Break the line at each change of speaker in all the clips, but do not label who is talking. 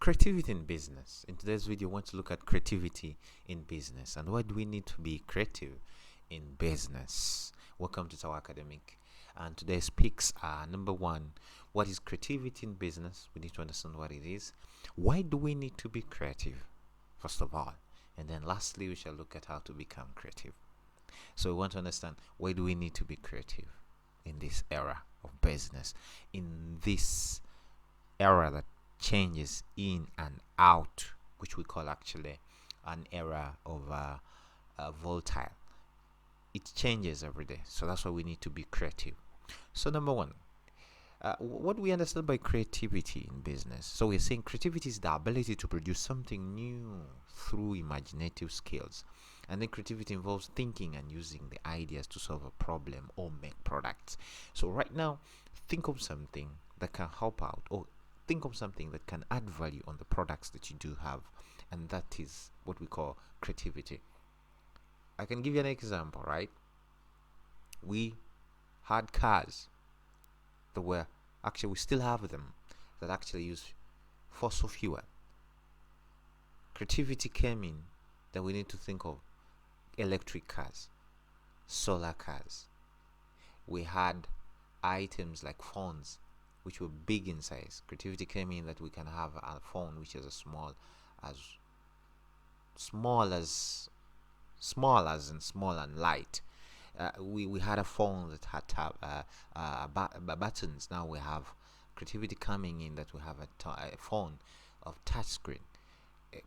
Creativity in business. In today's video, I want to look at creativity in business and why do we need to be creative in business. Welcome to Tower Academic, and today's picks are: number one, what is creativity in business? We need to understand what it is. Why do we need to be creative, first of all? And then lastly, we shall look at how to become creative. So we want to understand, why do we need to be creative in this era of business, in this era that changes in and out, which we call actually an era of volatile. It changes every day, so that's why we need to be creative. So number one, what do we understand by creativity in business? So we're saying creativity is the ability to produce something new through imaginative skills. And then creativity involves thinking and using the ideas to solve a problem or make products. So right now, think of something that can help out, or think of something that can add value on the products that you do have, and that is what we call creativity. I can give you an example, right? We had cars that were we still have them, that actually use fossil fuel. Creativity came in that we need to think of electric cars, solar cars. We had items like phones, which were big in size. Creativity came in that we can have a phone which is as small and light. We had a phone that had buttons. Now we have creativity coming in that we have a phone of touchscreen.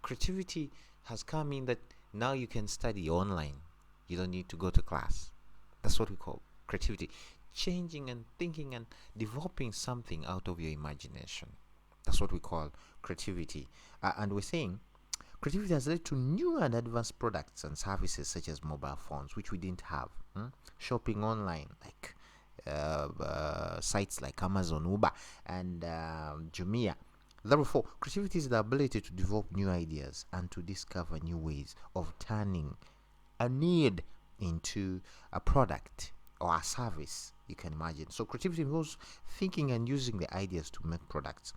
Creativity has come in that now you can study online. You don't need to go to class. That's what we call creativity. Changing and thinking and developing something out of your imagination. That's what we call creativity. And we're saying creativity has led to new and advanced products and services such as mobile phones, which we didn't have. Shopping online, like sites like Amazon, Uber, and Jumia. Therefore, creativity is the ability to develop new ideas and to discover new ways of turning a need into a product or a service, you can imagine. So creativity involves thinking and using the ideas to make products.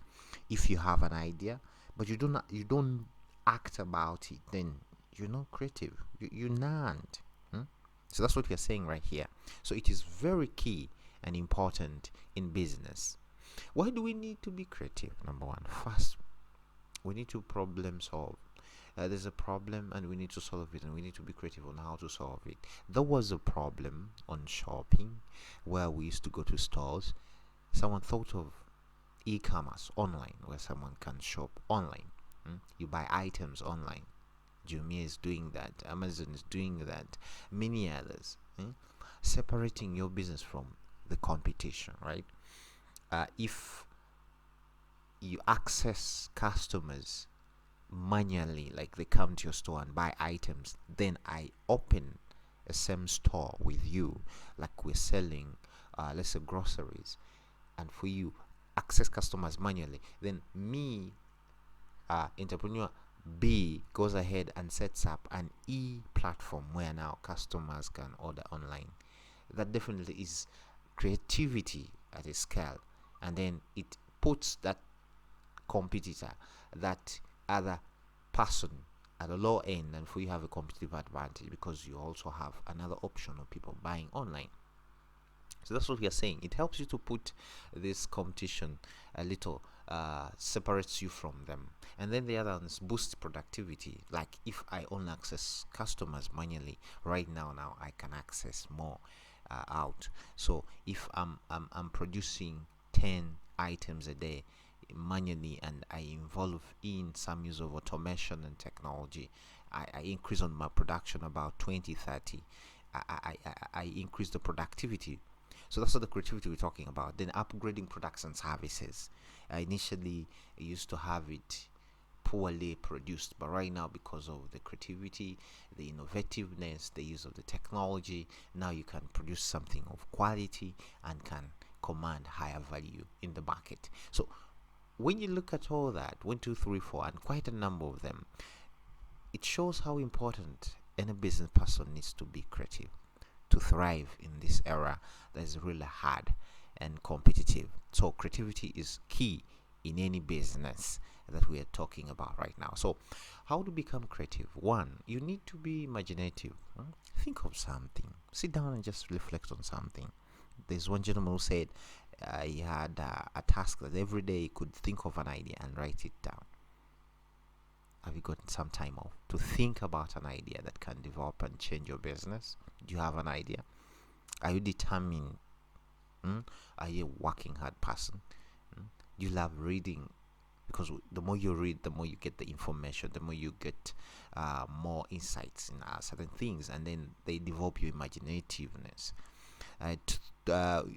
If you have an idea but you don't act about it, then you're not creative. You're not. So that's what we are saying right here. So it is very key and important in business. Why do we need to be creative? Number one, first, we need to problem solve. There's a problem and we need to solve it, and we need to be creative on how to solve it. There was a problem on shopping where we used to go to stores. Someone thought of e-commerce online, where someone can shop online. You buy items online. Jumia is doing that, Amazon is doing that, many others. Separating your business from the competition, right? If you access customers manually, like they come to your store and buy items, then I open a same store with you, like we're selling let's say groceries, and for you access customers manually, then me, entrepreneur B, goes ahead and sets up an e-platform where now customers can order online. That definitely is creativity at a scale, and then it puts that competitor, that other person, at a low end, and for you have a competitive advantage because you also have another option of people buying online. So that's what we are saying. It helps you to put this competition a little, separates you from them. And then the other one is boost productivity. Like if I only access customers manually, right now I can access more out. So if I'm producing 10 items a day manually, and I involve in some use of automation and technology, I increase on my production about 20-30. I increase the productivity. So that's what the creativity we're talking about. Then upgrading products and services. Initially I used to have it poorly produced, but right now, because of the creativity, the innovativeness, the use of the technology, now you can produce something of quality and can command higher value in the market. So when you look at all that, 1, 2, 3, 4, and quite a number of them, it shows how important any business person needs to be creative to thrive in this era that is really hard and competitive. So creativity is key in any business that we are talking about right now. So, how to become creative? One, you need to be imaginative. Think of something. Sit down and just reflect on something. There's one gentleman who said he had a task that every day he could think of an idea and write it down. Have you gotten some time off to think about an idea that can develop and change your business? Do you have an idea? Are you determined? Are you a working hard person? You love reading, because the more you read, the more you get the information, the more you get more insights in certain things, and then they develop your imaginativeness.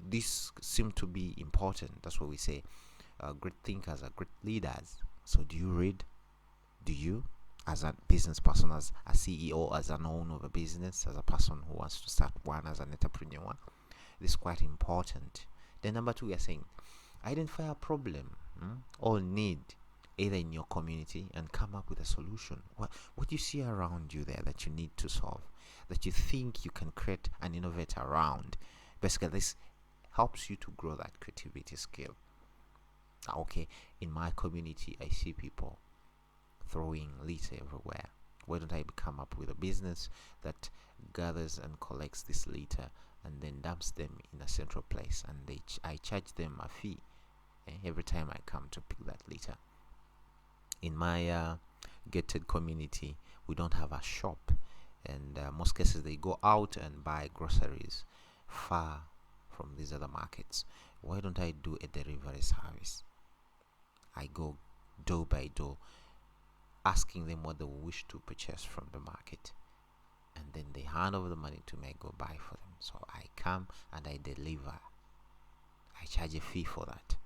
This seems to be important. That's what we say. Great thinkers are great leaders. So do you read? Do you, as a business person, as a CEO, as an owner of a business, as a person who wants to start one, as an entrepreneur? This is quite important. Then number two, we are saying identify a problem or need either in your community and come up with a solution. What do you see around you there that you need to solve, that you think you can create and innovate around? Basically, this helps you to grow that creativity skill. Okay, in my community, I see people throwing litter everywhere. Why don't I come up with a business that gathers and collects this litter and then dumps them in a central place, and I charge them a fee every time I come to pick that litter. In my gated community, we don't have a shop, and most cases they go out and buy groceries far from these other markets. Why don't I do a delivery service? I go door by door, asking them what they wish to purchase from the market, and then they hand over the money to me. I go buy for them. So I come and I deliver. I charge a fee for that.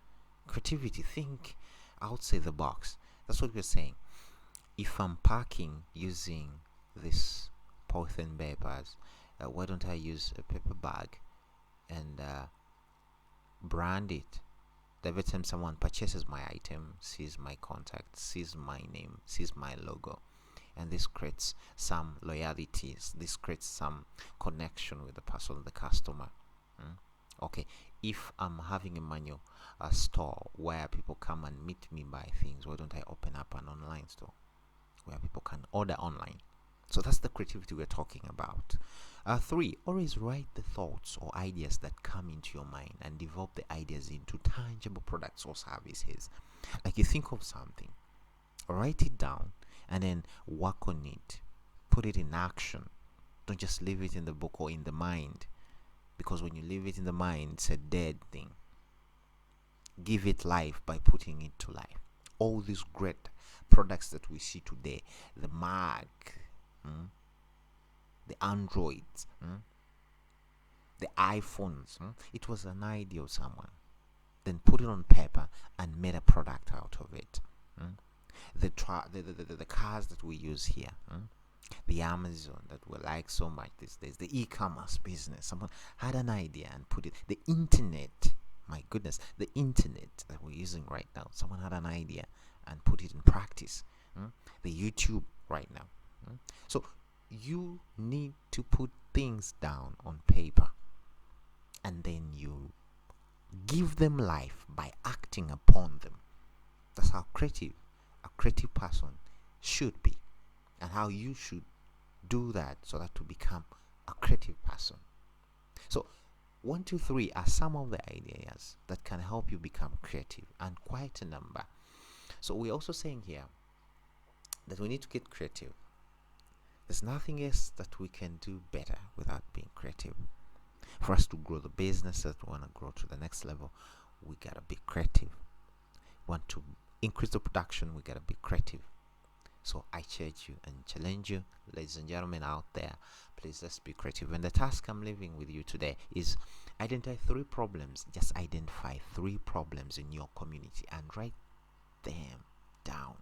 Creativity, think outside the box. That's what we're saying. If I'm packing using this polythene papers, why don't I use a paper bag and brand it? Every time someone purchases my item, sees my contact, sees my name, sees my logo, and this creates some loyalties. This creates some connection with the person, the customer. Okay, if I'm having a store where people come and meet me, buy things, why don't I open up an online store where people can order online? So that's the creativity we're talking about. 3, always write the thoughts or ideas that come into your mind and develop the ideas into tangible products or services. Like you think of something, write it down, and then work on it. Put it in action. Don't just leave it in the book or in the mind, because when you leave it in the mind, it's a dead thing. Give it life by putting it to life. All these great products that we see today, the Mac, the Androids, the iPhones, it was an idea of someone, then put it on paper and made a product out of it. The cars that we use here, the Amazon that we like so much these days, the e-commerce business, someone had an idea and put it. The internet, my goodness, the internet that we're using right now, someone had an idea and put it in practice. The YouTube right now. So you need to put things down on paper, and then you give them life by acting upon them. That's how a creative person should be, and how you should do that so that to become a creative person. So 1, 2, 3 are some of the ideas that can help you become creative, and quite a number. So we're also saying here that we need to get creative. There's nothing else that we can do better without being creative. For us to grow the business that we want to grow to the next level, we gotta be creative. Want to increase the production, we gotta be creative. So I charge you and challenge you, ladies and gentlemen out there, please let's be creative. And the task I'm leaving with you today is identify 3 problems. Just identify 3 problems in your community and write them down.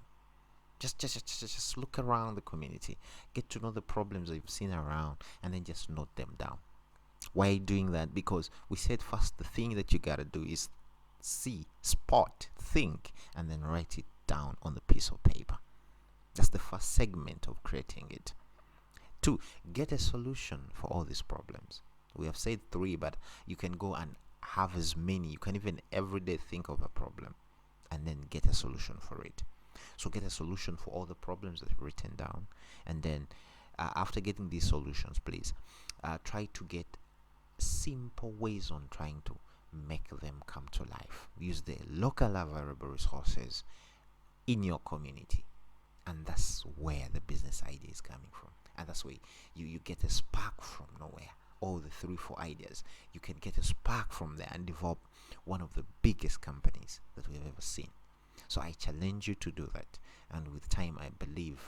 Just look around the community, get to know the problems that you've seen around, and then just note them down. Why are you doing that? Because we said first, the thing that you gotta do is see, spot, think, and then write it down on the piece of paper. That's the first segment of creating it. 2, get a solution for all these problems. We have said 3, but you can go and have as many. You can even every day think of a problem and then get a solution for it. So get a solution for all the problems that you've written down, and then after getting these solutions, please try to get simple ways on trying to make them come to life. Use the local available resources in your community, and that's where the business idea is coming from. And that's where you get a spark from nowhere. All the 3-4 ideas, you can get a spark from there and develop one of the biggest companies that we've ever seen. So I challenge you to do that, and with time I believe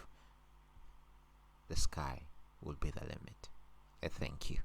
the sky will be the limit. Thank you.